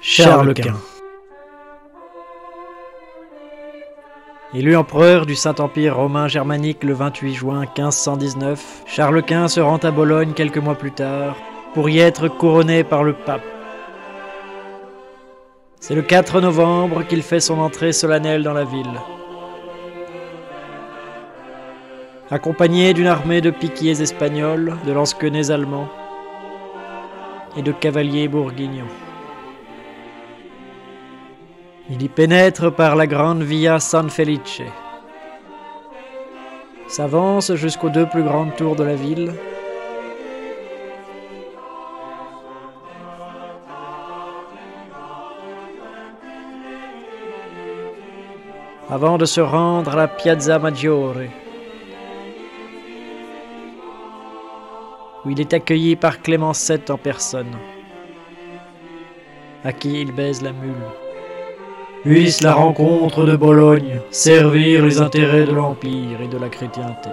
Charles Quint. Élu empereur du Saint-Empire romain germanique le 28 juin 1519, Charles Quint se rend à Bologne quelques mois plus tard pour y être couronné par le pape. C'est le 4 novembre qu'il fait son entrée solennelle dans la ville. Accompagné d'une armée de piquiers espagnols, de lansquenets allemands et de cavaliers bourguignons. Il y pénètre par la grande Via San Felice, s'avance jusqu'aux deux plus grandes tours de la ville, avant de se rendre à la Piazza Maggiore, où il est accueilli par Clément VII en personne, à qui il baise la mule. Puisse la rencontre de Bologne servir les intérêts de l'Empire et de la chrétienté.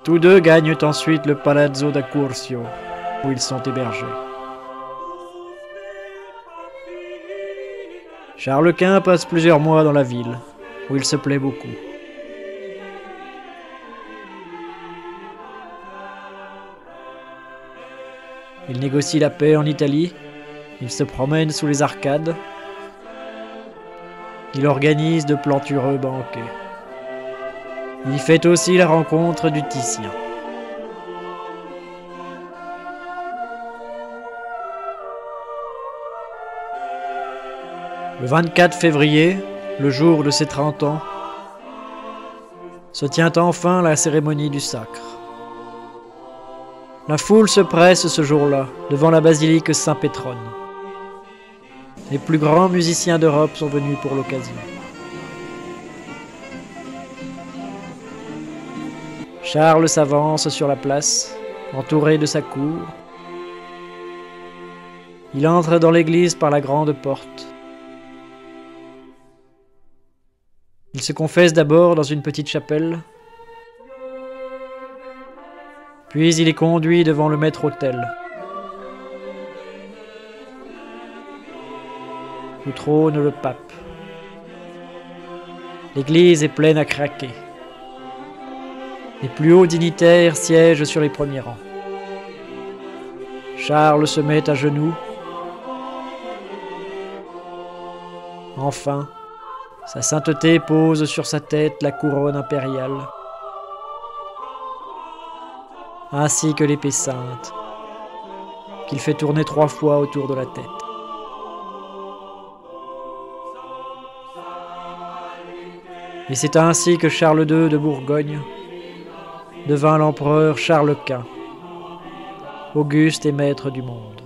Tous deux gagnent ensuite le Palazzo d'Accursio, où ils sont hébergés. Charles Quint passe plusieurs mois dans la ville, où il se plaît beaucoup. Il négocie la paix en Italie, il se promène sous les arcades, il organise de plantureux banquets. Il y fait aussi la rencontre du Titien. Le 24 février, le jour de ses 30 ans, se tient enfin la cérémonie du sacre. La foule se presse ce jour-là, devant la basilique Saint-Pétrone. Les plus grands musiciens d'Europe sont venus pour l'occasion. Charles s'avance sur la place, entouré de sa cour. Il entre dans l'église par la grande porte. Il se confesse d'abord dans une petite chapelle, puis il est conduit devant le maître-autel, où trône le pape. L'église est pleine à craquer. Les plus hauts dignitaires siègent sur les premiers rangs. Charles se met à genoux. Enfin, sa sainteté pose sur sa tête la couronne impériale, ainsi que l'épée sainte, qu'il fait tourner 3 fois autour de la tête. Et c'est ainsi que Charles II de Bourgogne devint l'empereur Charles Quint, auguste et maître du monde.